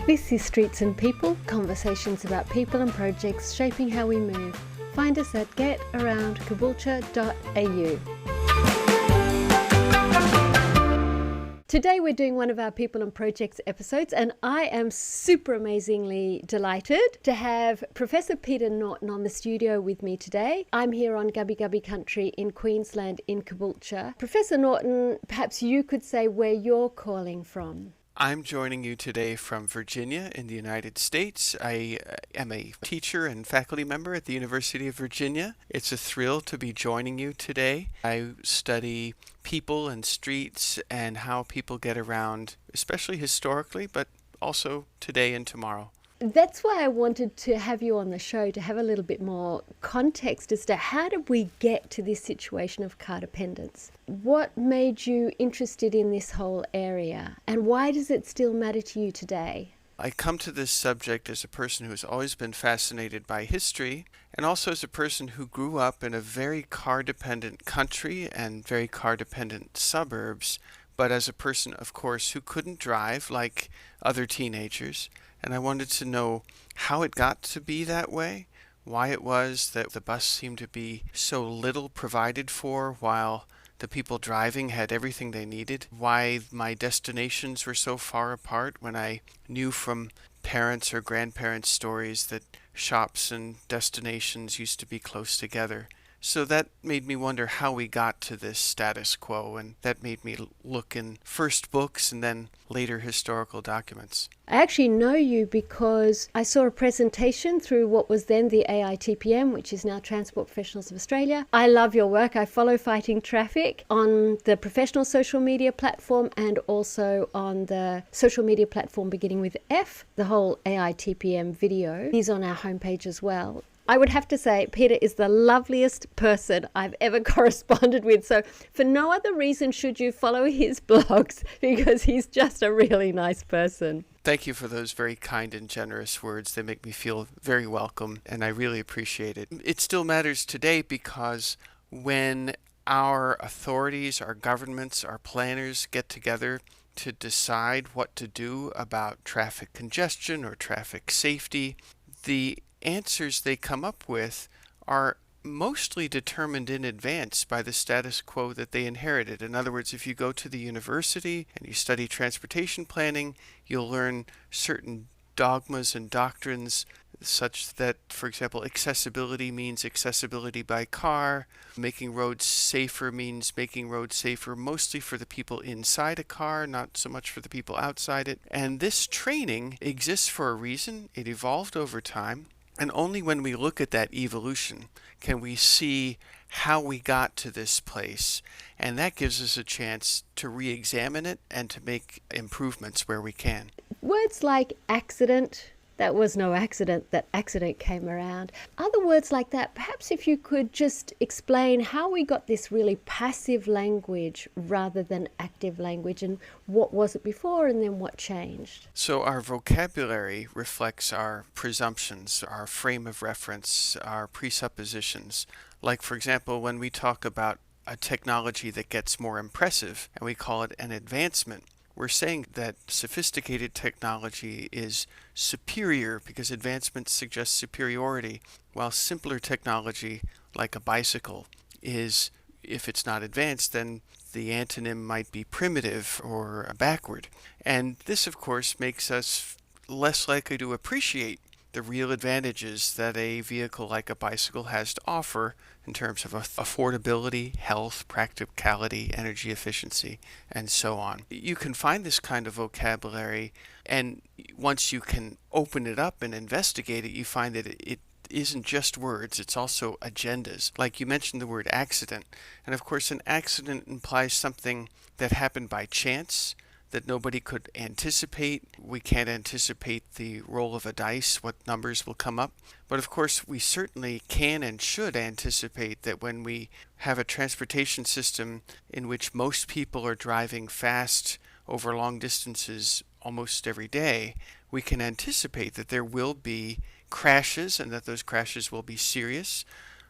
This is Streets and People, conversations about people and projects shaping how we move. Find us at getaroundcaboolture.au. Today we're doing one of our People and Projects episodes, and I am super amazingly delighted to have Professor Peter Norton on the studio with me today. I'm here on Gubbi Gubbi country in Queensland in Caboolture. Professor Norton, perhaps you could say where you're calling from. I'm joining you today from Virginia in the United States. I am a teacher and faculty member at the University of Virginia. It's a thrill to be joining you today. I study people and streets and how people get around, especially historically, but also today and tomorrow. That's why I wanted to have you on the show, to have a little bit more context as to how did we get to this situation of car dependence? What made you interested in this whole area, and why does it still matter to you today? I come to this subject as a person who has always been fascinated by history, and also as a person who grew up in a very car-dependent country and very car-dependent suburbs, but as a person, of course, who couldn't drive like other teenagers. And I wanted to know how it got to be that way, why it was that the bus seemed to be so little provided for while the people driving had everything they needed, why my destinations were so far apart when I knew from parents' or grandparents' stories that shops and destinations used to be close together. So that made me wonder how we got to this status quo, and that made me look in first books and then later historical documents. I actually know you because I saw a presentation through what was then the AITPM, which is now Transport Professionals of Australia. I love your work. I follow Fighting Traffic on the professional social media platform and also on the social media platform beginning with F. The whole AITPM video is on our homepage as well. I would have to say Peter is the loveliest person I've ever corresponded with. So for no other reason should you follow his blogs, because he's just a really nice person. Thank you for those very kind and generous words. They make me feel very welcome, and I really appreciate it. It still matters today because when our authorities, our governments, our planners get together to decide what to do about traffic congestion or traffic safety, the answers they come up with are mostly determined in advance by the status quo that they inherited. In other words, if you go to the university and you study transportation planning, you'll learn certain dogmas and doctrines such that, for example, accessibility means accessibility by car. Making roads safer means making roads safer mostly for the people inside a car, not so much for the people outside it. And this training exists for a reason. It evolved over time. And only when we look at that evolution can we see how we got to this place. And that gives us a chance to re-examine it and to make improvements where we can. Words like accident, that was no accident, that accident came around. Other words like that, perhaps if you could just explain how we got this really passive language rather than active language, and what was it before and then what changed? So our vocabulary reflects our presumptions, our frame of reference, our presuppositions. Like, for example, when we talk about a technology that gets more impressive and we call it an advancement, we're saying that sophisticated technology is superior because advancement suggests superiority, while simpler technology, like a bicycle, is, if it's not advanced, then the antonym might be primitive or backward. And this, of course, makes us less likely to appreciate the real advantages that a vehicle like a bicycle has to offer in terms of affordability, health, practicality, energy efficiency, and so on. You can find this kind of vocabulary, and once you can open it up and investigate it, you find that it isn't just words, it's also agendas. Like you mentioned the word accident, and of course an accident implies something that happened by chance, that nobody could anticipate. We can't anticipate the roll of a dice, what numbers will come up. But of course, we certainly can and should anticipate that when we have a transportation system in which most people are driving fast over long distances almost every day, we can anticipate that there will be crashes and that those crashes will be serious,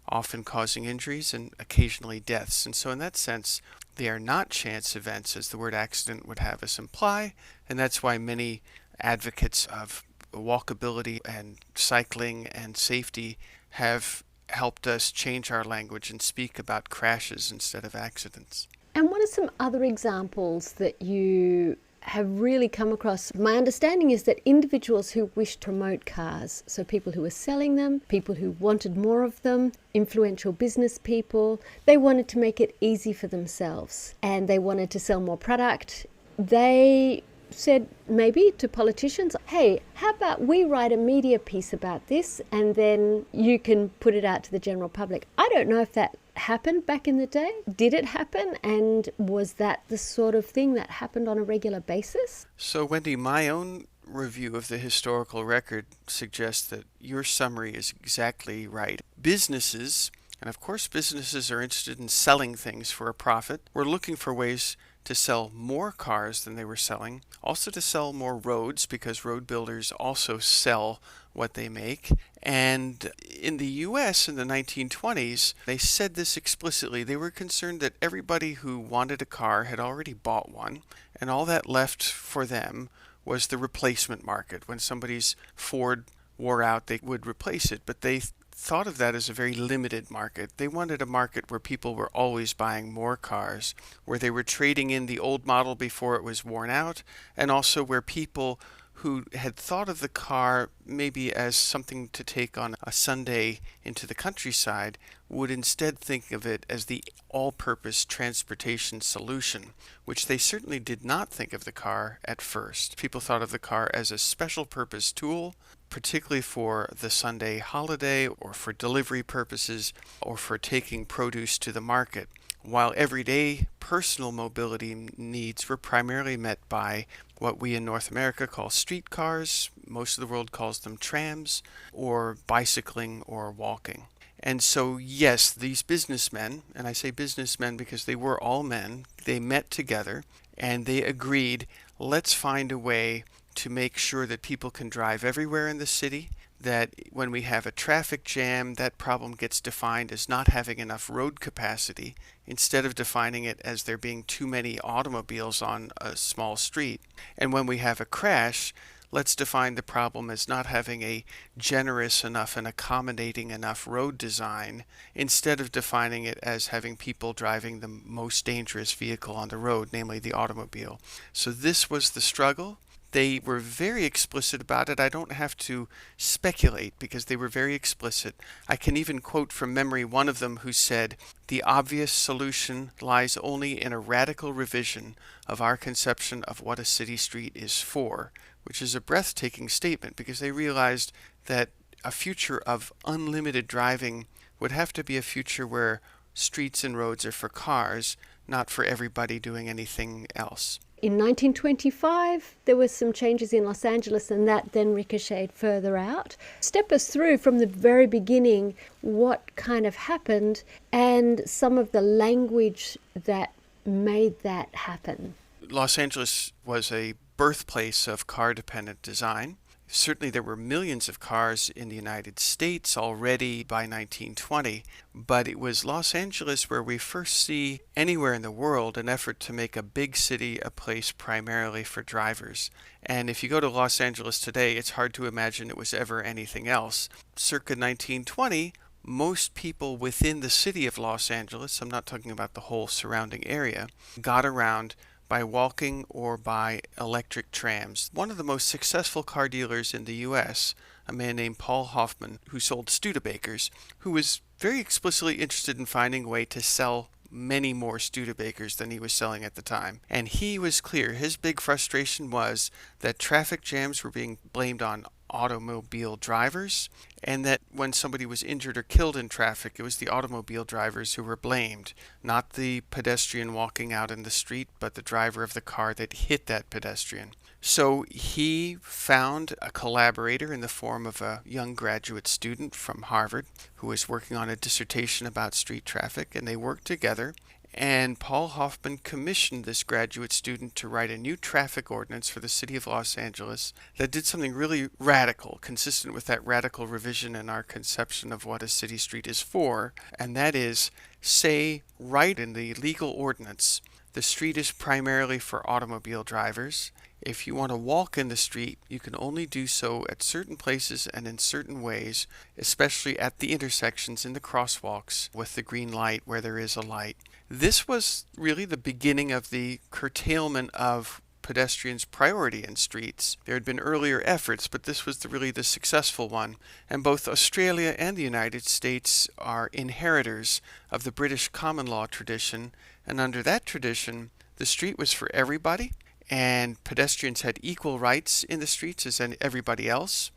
often causing injuries and occasionally deaths. And so in that sense, they are not chance events, as the word accident would have us imply, and that's why many advocates of walkability and cycling and safety have helped us change our language and speak about crashes instead of accidents. And what are some other examples that you have really come across? My understanding is that individuals who wish to promote cars, so people who were selling them, people who wanted more of them, influential business people, they wanted to make it easy for themselves and they wanted to sell more product. They said maybe to politicians, hey, how about we write a media piece about this and then you can put it out to the general public. I don't know if that happened back in the day. Did it happen? And was that the sort of thing that happened on a regular basis? So, Wendy, my own review of the historical record suggests that your summary is exactly right. Businesses, and of course businesses are interested in selling things for a profit, were looking for ways to sell more cars than they were selling, also to sell more roads because road builders also sell what they make. And in the US in the 1920s, they said this explicitly. They were concerned that everybody who wanted a car had already bought one, and all that left for them was the replacement market. When somebody's Ford wore out, they would replace it, but they thought of that as a very limited market. They wanted a market where people were always buying more cars, where they were trading in the old model before it was worn out, and also where people who had thought of the car maybe as something to take on a Sunday into the countryside would instead think of it as the all-purpose transportation solution, which they certainly did not think of the car at first. People thought of the car as a special purpose tool, particularly for the Sunday holiday or for delivery purposes or for taking produce to the market, while everyday personal mobility needs were primarily met by what we in North America call streetcars. Most of the world calls them trams, or bicycling or walking. And so, yes, these businessmen, and I say businessmen because they were all men, they met together and they agreed, let's find a way to make sure that people can drive everywhere in the city, that when we have a traffic jam, that problem gets defined as not having enough road capacity, instead of defining it as there being too many automobiles on a small street. And when we have a crash, let's define the problem as not having a generous enough and accommodating enough road design, instead of defining it as having people driving the most dangerous vehicle on the road, namely the automobile. So this was the struggle. They were very explicit about it. I don't have to speculate because they were very explicit. I can even quote from memory one of them who said, "The obvious solution lies only in a radical revision of our conception of what a city street is for," which is a breathtaking statement because they realized that a future of unlimited driving would have to be a future where streets and roads are for cars, not for everybody doing anything else. In 1925, there were some changes in Los Angeles, and that then ricocheted further out. Step us through from the very beginning what kind of happened and some of the language that made that happen. Los Angeles was a birthplace of car-dependent design. Certainly there were millions of cars in the United States already by 1920, but it was Los Angeles where we first see anywhere in the world an effort to make a big city a place primarily for drivers. And if you go to Los Angeles today, it's hard to imagine it was ever anything else. Circa 1920, most people within the city of Los Angeles, I'm not talking about the whole surrounding area, got around by walking or by electric trams. One of the most successful car dealers in the U.S., a man named Paul Hoffman, who sold Studebakers, who was very explicitly interested in finding a way to sell many more Studebakers than he was selling at the time. And he was clear, his big frustration was that traffic jams were being blamed on automobile drivers, and that when somebody was injured or killed in traffic, it was the automobile drivers who were blamed, not the pedestrian walking out in the street, but the driver of the car that hit that pedestrian. So he found a collaborator in the form of a young graduate student from Harvard who was working on a dissertation about street traffic, and they worked together. And Paul Hoffman commissioned this graduate student to write a new traffic ordinance for the city of Los Angeles that did something really radical, consistent with that radical revision in our conception of what a city street is for, and that is, say, write in the legal ordinance The street is primarily for automobile drivers. If you want to walk in the street, you can only do so at certain places and in certain ways, especially at the intersections in the crosswalks with the green light where there is a light. This was really the beginning of the curtailment of pedestrians' priority in streets. There had been earlier efforts, but this was really the successful one. And both Australia and the United States are inheritors of the British common law tradition, and under that tradition, the street was for everybody, and pedestrians had equal rights in the streets as everybody else.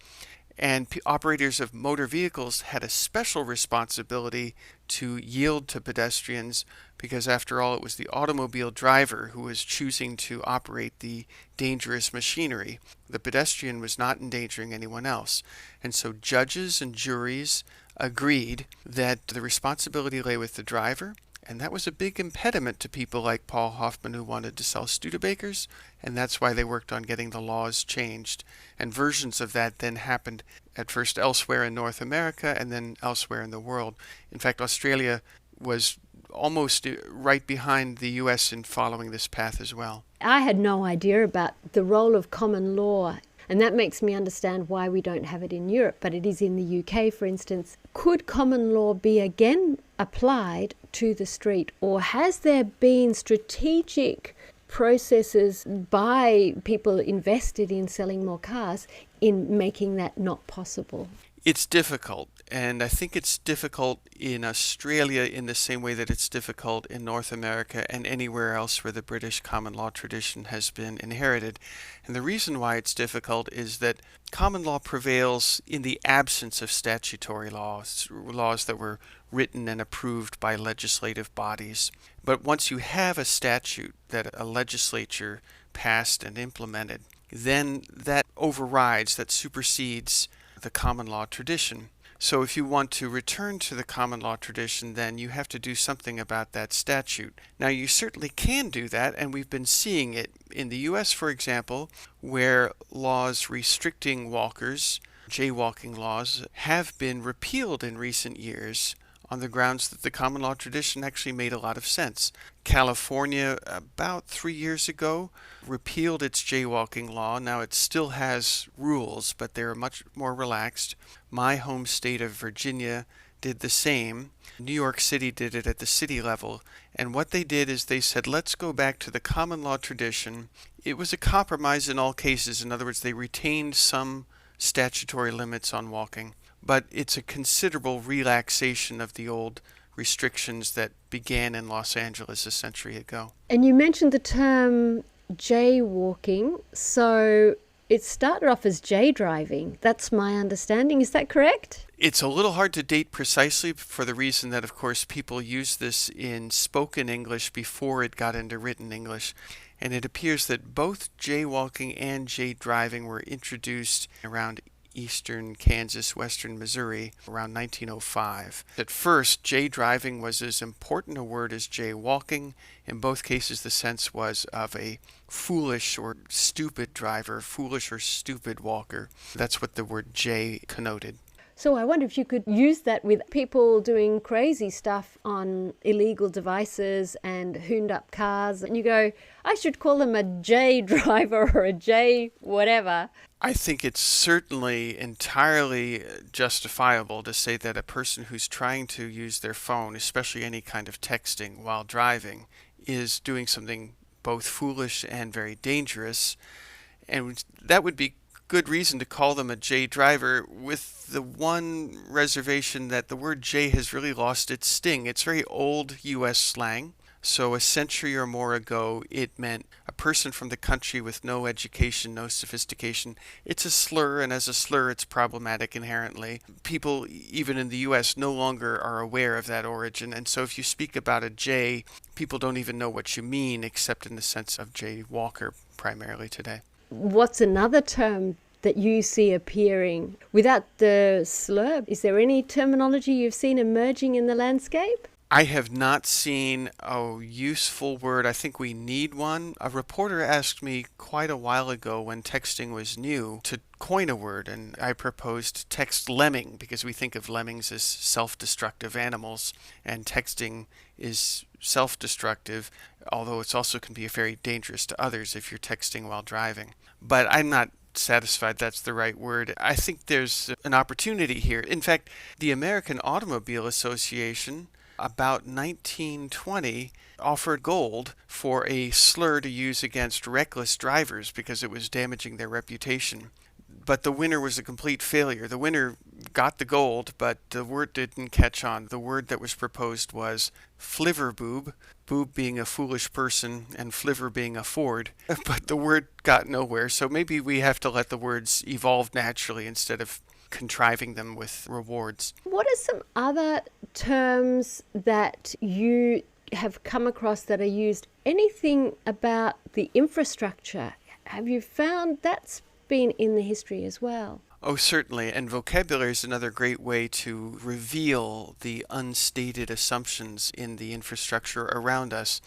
And operators of motor vehicles had a special responsibility to yield to pedestrians because, after all, it was the automobile driver who was choosing to operate the dangerous machinery. The pedestrian was not endangering anyone else. And so judges and juries agreed that the responsibility lay with the driver. And that was a big impediment to people like Paul Hoffman who wanted to sell Studebakers, and that's why they worked on getting the laws changed. And versions of that then happened at first elsewhere in North America and then elsewhere in the world. In fact, Australia was almost right behind the U.S. in following this path as well. I had no idea about the role of common law, and that makes me understand why we don't have it in Europe, but it is in the UK, for instance. Could common law be again applied to the street, or has there been strategic processes by people invested in selling more cars in making that not possible? It's difficult, and I think it's difficult in Australia in the same way that it's difficult in North America and anywhere else where the British common law tradition has been inherited. And the reason why it's difficult is that common law prevails in the absence of statutory laws that were written and approved by legislative bodies. But once you have a statute that a legislature passed and implemented, then that overrides, that supersedes the common law tradition. So if you want to return to the common law tradition, then you have to do something about that statute. Now, you certainly can do that, and we've been seeing it in the U.S., for example, where laws restricting walkers, jaywalking laws, have been repealed in recent years on the grounds that the common law tradition actually made a lot of sense. California, about 3 years ago, repealed its jaywalking law. Now it still has rules, but they're much more relaxed. My home state of Virginia did the same. New York City did it at the city level. And what they did is they said, let's go back to the common law tradition. It was a compromise in all cases. In other words, they retained some statutory limits on walking, but it's a considerable relaxation of the old restrictions that began in Los Angeles a century ago. And you mentioned the term jaywalking, so it started off as jay driving. That's my understanding. Is that correct? It's a little hard to date precisely for the reason that, of course, people used this in spoken English before it got into written English. And it appears that both jaywalking and jay driving were introduced around eastern Kansas, western Missouri, around 1905. At first, jay driving was as important a word as jaywalking. In both cases, the sense was of a foolish or stupid driver, foolish or stupid walker. That's what the word jay connoted. So I wonder if you could use that with people doing crazy stuff on illegal devices and hooned up cars. And you go, I should call them a jay driver or a jay whatever. I think it's certainly entirely justifiable to say that a person who's trying to use their phone, especially any kind of texting while driving, is doing something both foolish and very dangerous. And that would be good reason to call them a jay driver, with the one reservation that the word jay has really lost its sting. It's very old U.S. slang. So a century or more ago, it meant a person from the country with no education, no sophistication. It's a slur, and as a slur, it's problematic inherently. People, even in the U.S., no longer are aware of that origin. And so if you speak about a jay, people don't even know what you mean, except in the sense of jaywalker primarily today. What's another term that you see appearing without the slur? Is there any terminology you've seen emerging in the landscape? I have not seen a useful word. I think we need one. A reporter asked me quite a while ago when texting was new to coin a word, and I proposed text lemming because we think of lemmings as self-destructive animals, and texting is self-destructive, although it also can be very dangerous to others if you're texting while driving. But I'm not satisfied that's the right word. I think there's an opportunity here. In fact, the American Automobile Association about 1920 offered gold for a slur to use against reckless drivers because it was damaging their reputation. But the winner was a complete failure. The winner got the gold, but the word didn't catch on. The word that was proposed was flivverboob, boob being a foolish person and flivver being a Ford. But the word got nowhere, so maybe we have to let the words evolve naturally instead of contriving them with rewards. What are some other terms that you have come across that are used? Anything about the infrastructure? Have you found that's been in the history as well? Oh, certainly. And vocabulary is another great way to reveal the unstated assumptions in the infrastructure around us.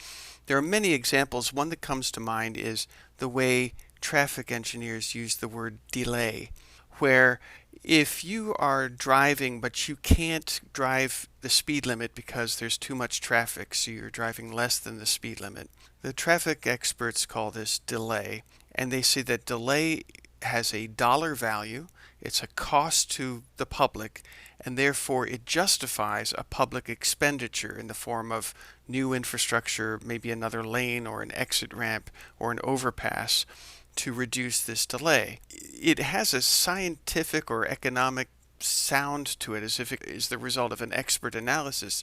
There are many examples. One that comes to mind is the way traffic engineers use the word delay, where if you are driving but you can't drive the speed limit because there's too much traffic, so you're driving less than the speed limit, the traffic experts call this delay, and they say that delay has a dollar value, it's a cost to the public, and therefore it justifies a public expenditure in the form of new infrastructure, maybe another lane or an exit ramp or an overpass to reduce this delay. It has a scientific or economic sound to it, as if it is the result of an expert analysis,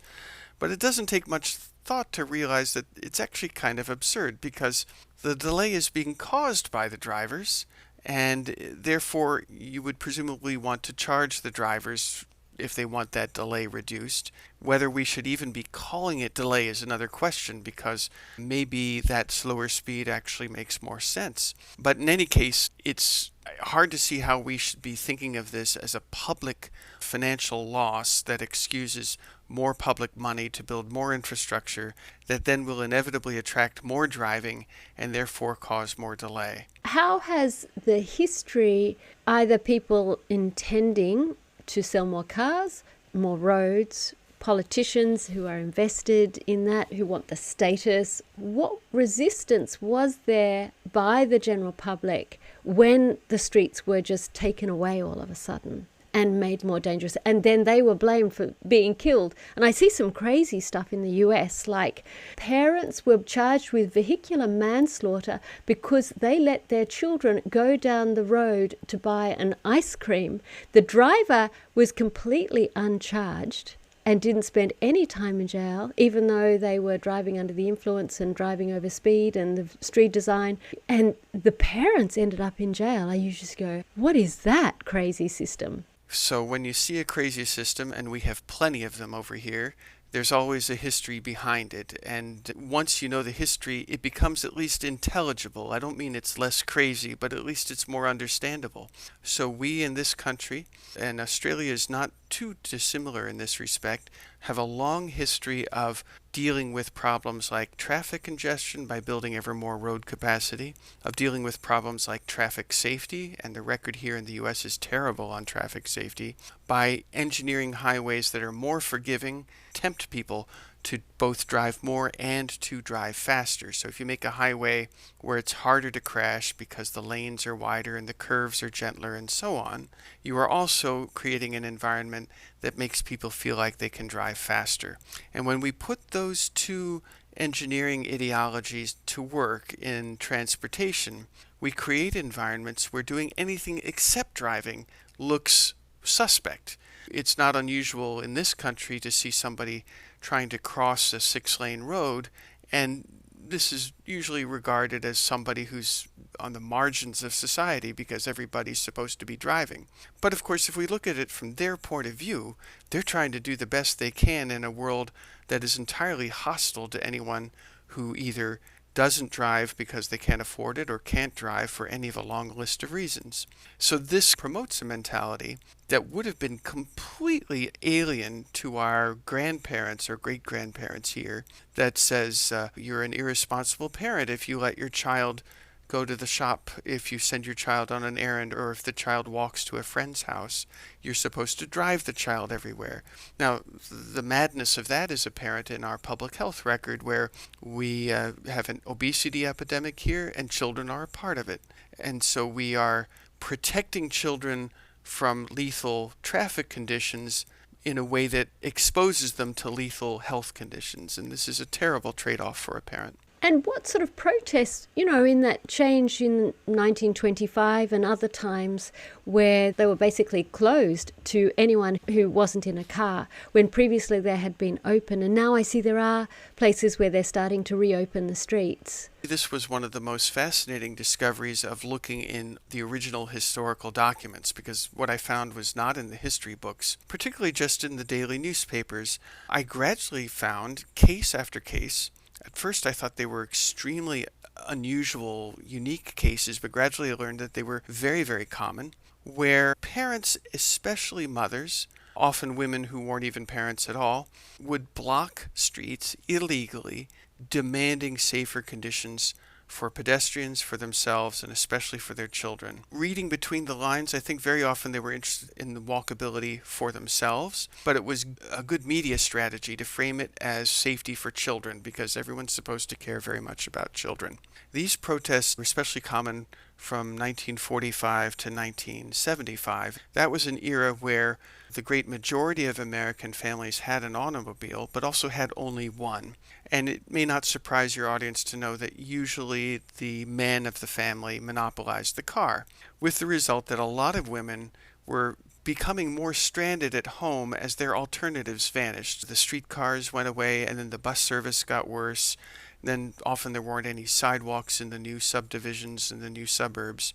but it doesn't take much thought to realize that it's actually kind of absurd because the delay is being caused by the drivers, and therefore you would presumably want to charge the drivers if they want that delay reduced. Whether we should even be calling it delay is another question, because maybe that slower speed actually makes more sense. But in any case, it's hard to see how we should be thinking of this as a public financial loss that excuses more public money to build more infrastructure that then will inevitably attract more driving and therefore cause more delay. How has the history, either people intending to sell more cars, more roads, politicians who are invested in that, who want the status, what resistance was there by the general public when the streets were just taken away all of a sudden and made more dangerous, and then they were blamed for being killed? And I see some crazy stuff in the US, like parents were charged with vehicular manslaughter because they let their children go down the road to buy an ice cream. The driver was completely uncharged and didn't spend any time in jail, even though they were driving under the influence and driving over speed and the street design. And the parents ended up in jail. I usually go, what is that crazy system? So when you see a crazy system, and we have plenty of them over here, there's always a history behind it. And once you know the history, it becomes at least intelligible. I don't mean it's less crazy, but at least it's more understandable. So we in this country, and Australia is not too dissimilar in this respect, have a long history of dealing with problems like traffic congestion by building ever more road capacity, of dealing with problems like traffic safety, and the record here in the US is terrible on traffic safety, by engineering highways that are more forgiving, tempt people to both drive more and to drive faster. So if you make a highway where it's harder to crash because the lanes are wider and the curves are gentler and so on, you are also creating an environment that makes people feel like they can drive faster. And when we put those two engineering ideologies to work in transportation, we create environments where doing anything except driving looks suspect. It's not unusual in this country to see somebody trying to cross a 6-lane road, and this is usually regarded as somebody who's on the margins of society because everybody's supposed to be driving. But of course, if we look at it from their point of view, they're trying to do the best they can in a world that is entirely hostile to anyone who either doesn't drive because they can't afford it or can't drive for any of a long list of reasons. So this promotes a mentality that would have been completely alien to our grandparents or great-grandparents here that says you're an irresponsible parent if you let your child go to the shop, if you send your child on an errand, or if the child walks to a friend's house. You're supposed to drive the child everywhere. Now, the madness of that is apparent in our public health record, where we have an obesity epidemic here, and children are a part of it. And so we are protecting children from lethal traffic conditions in a way that exposes them to lethal health conditions. And this is a terrible trade-off for a parent. And what sort of protests, in that change in 1925 and other times where they were basically closed to anyone who wasn't in a car, when previously they had been open. And now I see there are places where they're starting to reopen the streets. This was one of the most fascinating discoveries of looking in the original historical documents, because what I found was not in the history books, particularly just in the daily newspapers. I gradually found case after case. At first I thought they were extremely unusual, unique cases, but gradually I learned that they were very, very common, where parents, especially mothers, often women who weren't even parents at all, would block streets illegally, demanding safer conditions for pedestrians, for themselves, and especially for their children. Reading between the lines, I think very often they were interested in the walkability for themselves, but it was a good media strategy to frame it as safety for children, because everyone's supposed to care very much about children. These protests were especially common from 1945 to 1975. That was an era where the great majority of American families had an automobile, but also had only one. And it may not surprise your audience to know that usually the man of the family monopolized the car, with the result that a lot of women were becoming more stranded at home as their alternatives vanished. The streetcars went away, and then the bus service got worse. Then often there weren't any sidewalks in the new subdivisions and the new suburbs.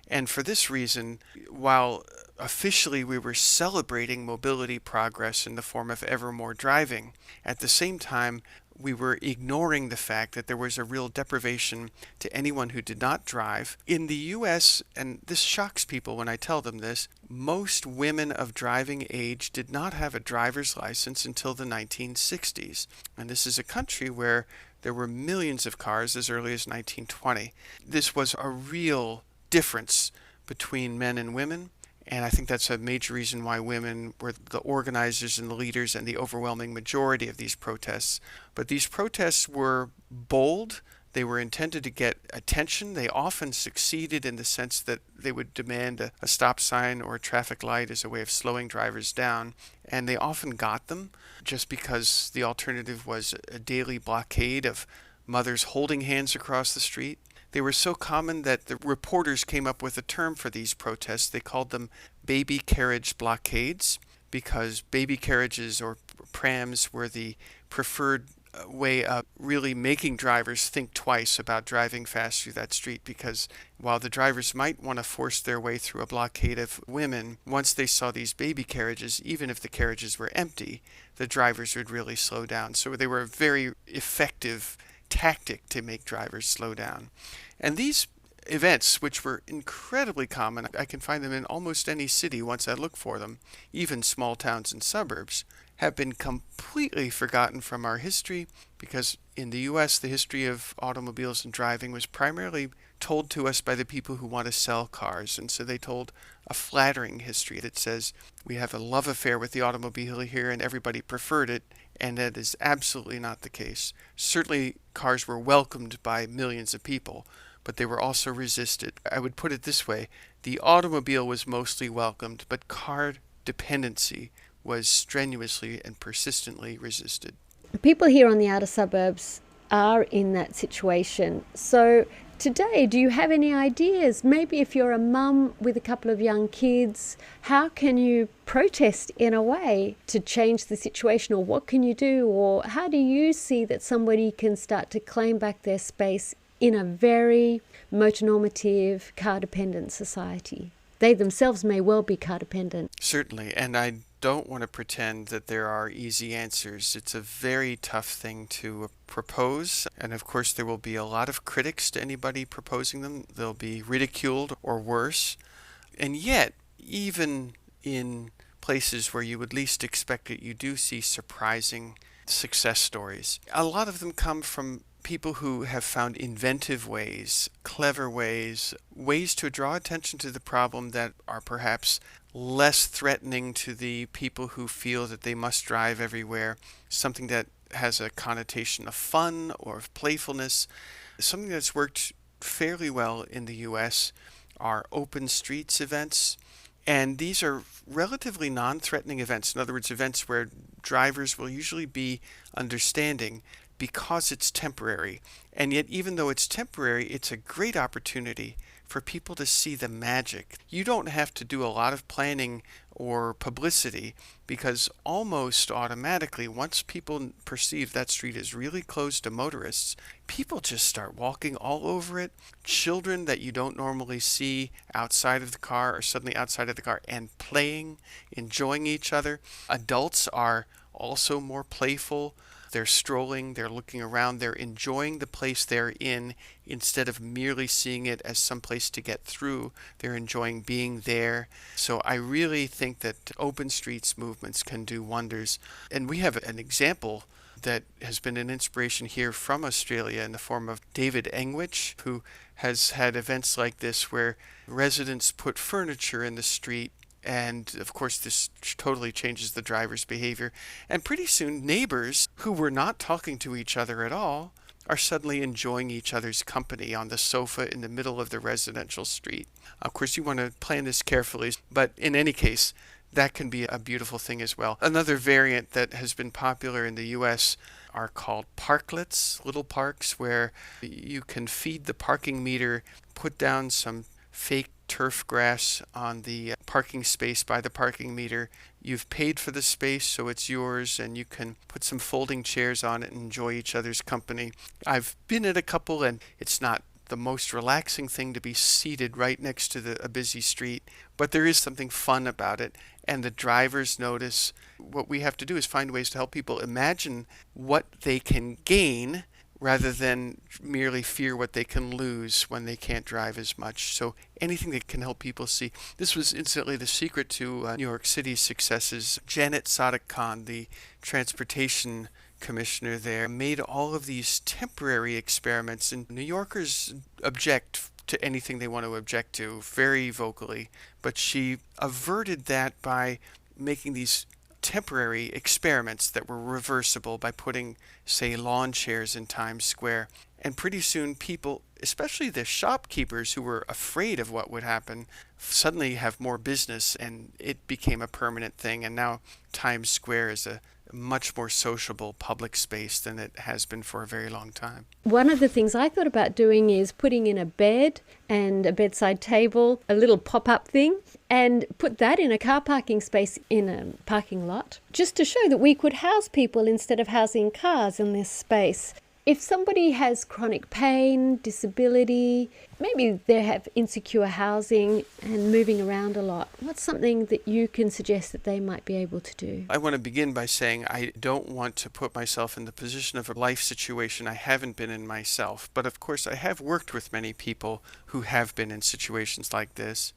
And for this reason, while officially we were celebrating mobility progress in the form of ever more driving, at the same time we were ignoring the fact that there was a real deprivation to anyone who did not drive. In the U.S., and this shocks people when I tell them this, most women of driving age did not have a driver's license until the 1960s. And this is a country where there were millions of cars as early as 1920. This was a real difference between men and women, and I think that's a major reason why women were the organizers and the leaders and the overwhelming majority of these protests. But these protests were bold. They were intended to get attention. They often succeeded in the sense that they would demand a stop sign or a traffic light as a way of slowing drivers down, and they often got them just because the alternative was a daily blockade of mothers holding hands across the street. They were so common that the reporters came up with a term for these protests. They called them baby carriage blockades, because baby carriages or prams were the preferred way of really making drivers think twice about driving fast through that street, because while the drivers might want to force their way through a blockade of women, once they saw these baby carriages, even if the carriages were empty, the drivers would really slow down. So they were a very effective tactic to make drivers slow down. And these events, which were incredibly common, I can find them in almost any city once I look for them, even small towns and suburbs, have been completely forgotten from our history, because in the U.S. the history of automobiles and driving was primarily told to us by the people who want to sell cars, and so they told a flattering history that says we have a love affair with the automobile here and everybody preferred it, and that is absolutely not the case. Certainly cars were welcomed by millions of people, but they were also resisted. I would put it this way: the automobile was mostly welcomed, but car dependency was strenuously and persistently resisted. People here on the outer suburbs are in that situation. So today, do you have any ideas? Maybe if you're a mum with a couple of young kids, how can you protest in a way to change the situation, or what can you do? Or how do you see that somebody can start to claim back their space in a very motor-normative, car-dependent society? They themselves may well be car-dependent. Certainly, and I don't want to pretend that there are easy answers. It's a very tough thing to propose, and of course there will be a lot of critics to anybody proposing them. They'll be ridiculed or worse. And yet, even in places where you would least expect it, you do see surprising success stories. A lot of them come from people who have found inventive ways, clever ways, ways to draw attention to the problem that are perhaps less threatening to the people who feel that they must drive everywhere, something that has a connotation of fun or of playfulness. Something that's worked fairly well in the US are open streets events. And these are relatively non-threatening events. In other words, events where drivers will usually be understanding because it's temporary. And yet, even though it's temporary, it's a great opportunity for people to see the magic. You don't have to do a lot of planning or publicity because almost automatically, once people perceive that street is really closed to motorists, people just start walking all over it. Children that you don't normally see outside of the car are suddenly outside of the car and playing, enjoying each other. Adults are also more playful. They're strolling, they're looking around, they're enjoying the place they're in instead of merely seeing it as some place to get through. They're enjoying being there. So I really think that open streets movements can do wonders. And we have an example that has been an inspiration here from Australia in the form of David Engwich, who has had events like this where residents put furniture in the street. And of course, this totally changes the driver's behavior. And pretty soon, neighbors who were not talking to each other at all are suddenly enjoying each other's company on the sofa in the middle of the residential street. Of course, you want to plan this carefully, but in any case, that can be a beautiful thing as well. Another variant that has been popular in the US are called parklets, little parks where you can feed the parking meter, put down some fake turf grass on the parking space by the parking meter. You've paid for the space, so it's yours, and you can put some folding chairs on it and enjoy each other's company. I've been at a couple, and it's not the most relaxing thing to be seated right next to a busy street, but there is something fun about it, and the drivers notice. What we have to do is find ways to help people imagine what they can gain rather than merely fear what they can lose when they can't drive as much. So anything that can help people see. This was incidentally the secret to New York City's successes. Janet Sadiq-Khan, the transportation commissioner there, made all of these temporary experiments, and New Yorkers object to anything they want to object to very vocally, but she averted that by making these temporary experiments that were reversible by putting, say, lawn chairs in Times Square. And pretty soon people, especially the shopkeepers who were afraid of what would happen, suddenly have more business, and it became a permanent thing. And now Times Square is a much more sociable public space than it has been for a very long time. One of the things I thought about doing is putting in a bed and a bedside table, a little pop-up thing, and put that in a car parking space in a parking lot, just to show that we could house people instead of housing cars in this space. If somebody has chronic pain, disability, maybe they have insecure housing and moving around a lot, what's something that you can suggest that they might be able to do? I want to begin by saying I don't want to put myself in the position of a life situation I haven't been in myself. But of course, I have worked with many people who have been in situations like this.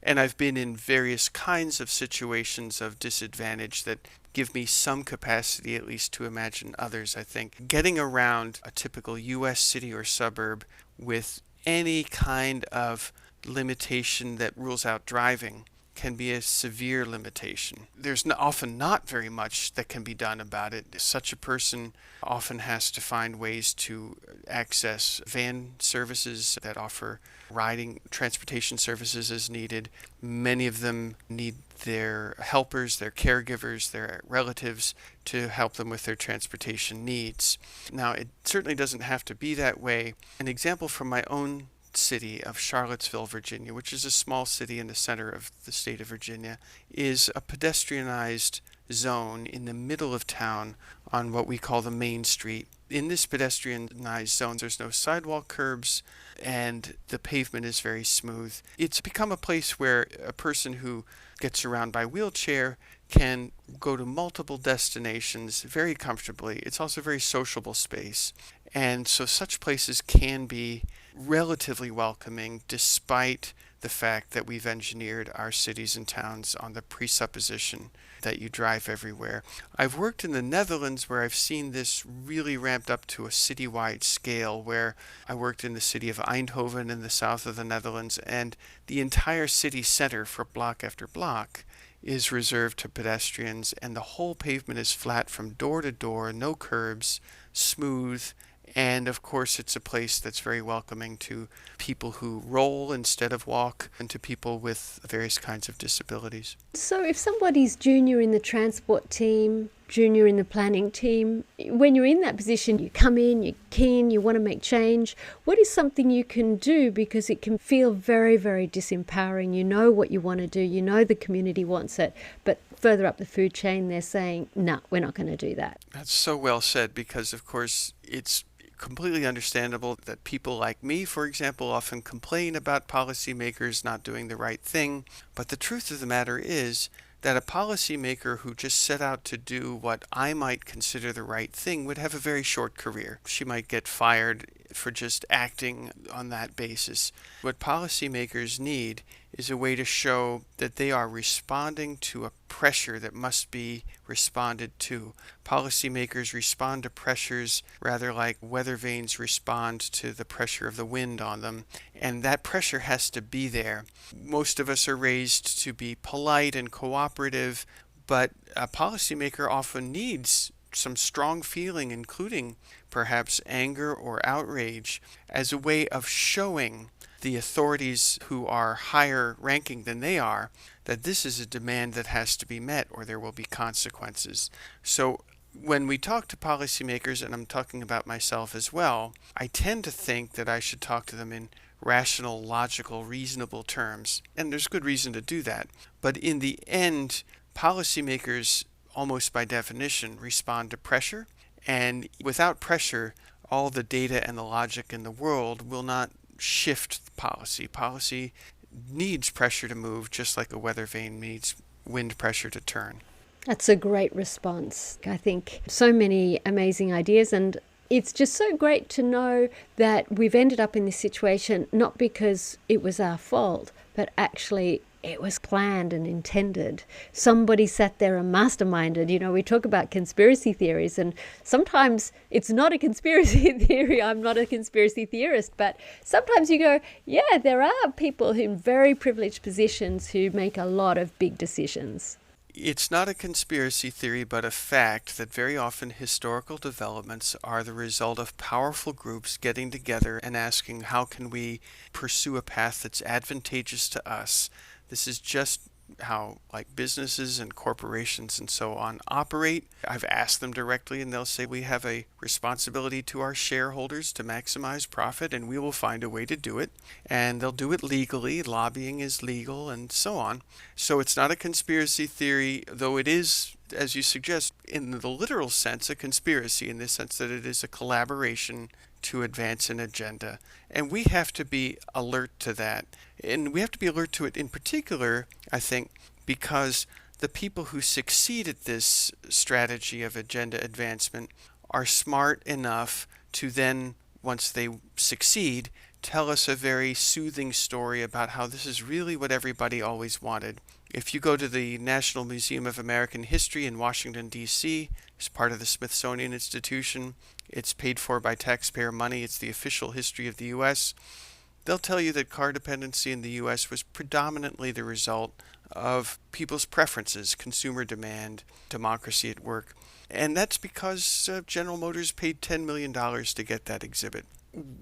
And I've been in various kinds of situations of disadvantage that give me some capacity at least to imagine others, I think. Getting around a typical U.S. city or suburb with any kind of limitation that rules out driving can be a severe limitation. There's often not very much that can be done about it. Such a person often has to find ways to access van services that offer riding transportation services as needed. Many of them need their helpers, their caregivers, their relatives to help them with their transportation needs. Now, it certainly doesn't have to be that way. An example from my own city of Charlottesville, Virginia, which is a small city in the center of the state of Virginia, is a pedestrianized zone in the middle of town on what we call the main street. In this pedestrianized zone, there's no sidewalk curbs and the pavement is very smooth. It's become a place where a person who gets around by wheelchair can go to multiple destinations very comfortably. It's also a very sociable space. And so such places can be relatively welcoming despite the fact that we've engineered our cities and towns on the presupposition that you drive everywhere. I've worked in the Netherlands where I've seen this really ramped up to a citywide scale, where I worked in the city of Eindhoven in the south of the Netherlands, and the entire city center for block after block is reserved to pedestrians, and the whole pavement is flat from door to door, no curbs, smooth. And of course, it's a place that's very welcoming to people who roll instead of walk, and to people with various kinds of disabilities. So if somebody's junior in the transport team, junior in the planning team, when you're in that position, you come in, you're keen, you want to make change, what is something you can do? Because it can feel very, very disempowering. You know what you want to do, you know the community wants it, but further up the food chain, they're saying, no, we're not going to do that. That's so well said, because of course it's completely understandable that people like me, for example, often complain about policymakers not doing the right thing. But the truth of the matter is that a policymaker who just set out to do what I might consider the right thing would have a very short career. She might get fired for just acting on that basis. What policymakers need is a way to show that they are responding to a pressure that must be responded to. Policymakers respond to pressures rather like weather vanes respond to the pressure of the wind on them, and that pressure has to be there. Most of us are raised to be polite and cooperative, but a policymaker often needs some strong feeling, including perhaps anger or outrage, as a way of showing the authorities who are higher ranking than they are that this is a demand that has to be met or there will be consequences. So when we talk to policymakers, and I'm talking about myself as well, I tend to think that I should talk to them in rational, logical, reasonable terms. And there's good reason to do that. But in the end, policymakers, almost by definition, respond to pressure. And without pressure, all the data and the logic in the world will not shift policy. Policy needs pressure to move, just like a weather vane needs wind pressure to turn. That's a great response. I think so many amazing ideas, and it's just so great to know that we've ended up in this situation not because it was our fault, but actually it was planned and intended. Somebody sat there and masterminded. You know, we talk about conspiracy theories, and sometimes it's not a conspiracy theory. I'm not a conspiracy theorist, but sometimes you go, yeah, there are people in very privileged positions who make a lot of big decisions. It's not a conspiracy theory, but a fact that very often historical developments are the result of powerful groups getting together and asking, how can we pursue a path that's advantageous to us? This is just how businesses and corporations and so on operate. I've asked them directly, and they'll say we have a responsibility to our shareholders to maximize profit, and we will find a way to do it. And they'll do it legally. Lobbying is legal and so on. So it's not a conspiracy theory, though it is, as you suggest, in the literal sense, a conspiracy, in the sense that it is a collaboration to advance an agenda. And we have to be alert to that. And we have to be alert to it in particular, I think, because the people who succeed at this strategy of agenda advancement are smart enough to then, once they succeed, tell us a very soothing story about how this is really what everybody always wanted. If you go to the National Museum of American History in Washington, D.C., as part of the Smithsonian Institution, it's paid for by taxpayer money, it's the official history of the U.S., they'll tell you that car dependency in the U.S. was predominantly the result of people's preferences, consumer demand, democracy at work. And that's because General Motors paid $10 million to get that exhibit.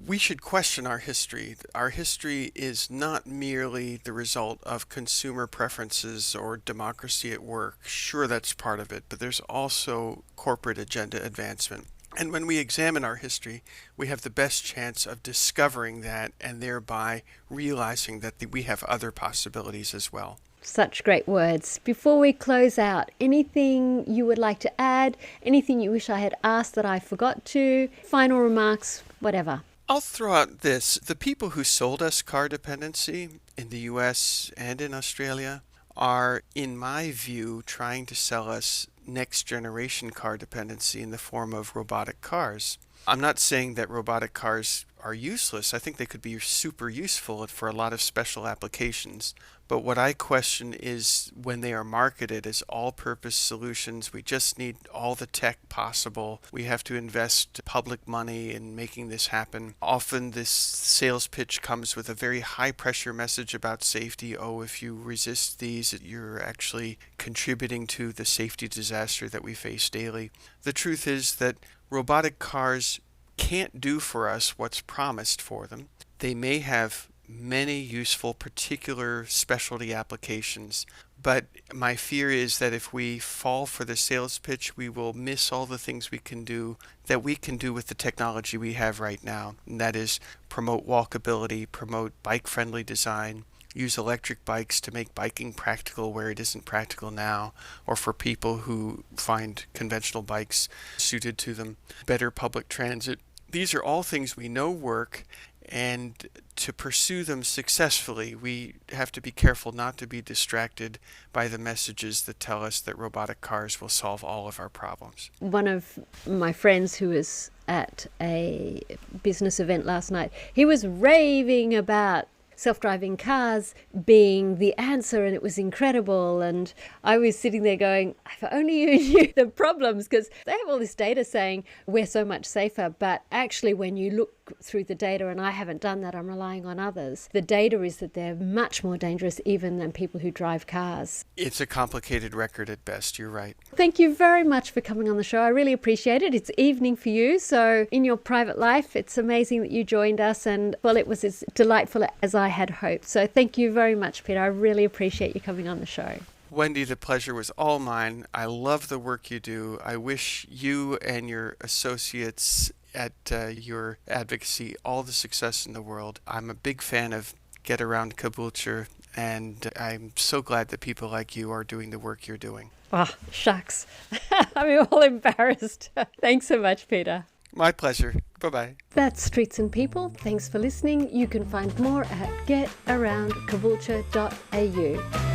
We should question our history. Our history is not merely the result of consumer preferences or democracy at work. Sure, that's part of it, but there's also corporate agenda advancement. And when we examine our history, we have the best chance of discovering that and thereby realizing that we have other possibilities as well. Such great words. Before we close out, anything you would like to add? Anything you wish I had asked that I forgot to? Final remarks, whatever. I'll throw out this. The people who sold us car dependency in the US and in Australia are, in my view, trying to sell us next generation car dependency in the form of robotic cars. I'm not saying that robotic cars are useless. I think they could be super useful for a lot of special applications. But what I question is when they are marketed as all-purpose solutions, we just need all the tech possible. We have to invest public money in making this happen. Often this sales pitch comes with a very high-pressure message about safety. Oh, if you resist these, you're actually contributing to the safety disaster that we face daily. The truth is that robotic cars can't do for us what's promised for them. They may have many useful particular specialty applications, but my fear is that if we fall for the sales pitch, we will miss all the things we can do with the technology we have right now. And that is promote walkability, promote bike-friendly design, use electric bikes to make biking practical where it isn't practical now, or for people who find conventional bikes suited to them, better public transit. These are all things we know work, and to pursue them successfully, we have to be careful not to be distracted by the messages that tell us that robotic cars will solve all of our problems. One of my friends who was at a business event last night, he was raving about self-driving cars being the answer, and it was incredible. And I was sitting there going, if only you knew the problems, because they have all this data saying we're so much safer, but actually when you look through the data, and I haven't done that, I'm relying on others, the data is that they're much more dangerous even than people who drive cars. It's a complicated record at best, you're right. Thank you very much for coming on the show. I really appreciate it. It's evening for you, so in your private life, it's amazing that you joined us, and well, it was as delightful as I had hoped. So thank you very much, Peter. I really appreciate you coming on the show. Wendy, the pleasure was all mine. I love the work you do. I wish you and your associates at your advocacy all the success in the world. I'm a big fan of Get Around Caboolture, and I'm so glad that people like you are doing the work you're doing. Oh, shucks. I'm all embarrassed. Thanks so much, Peter. My pleasure. Bye-bye. That's Streets and People. Thanks for listening. You can find more at getaroundcaboolture.au.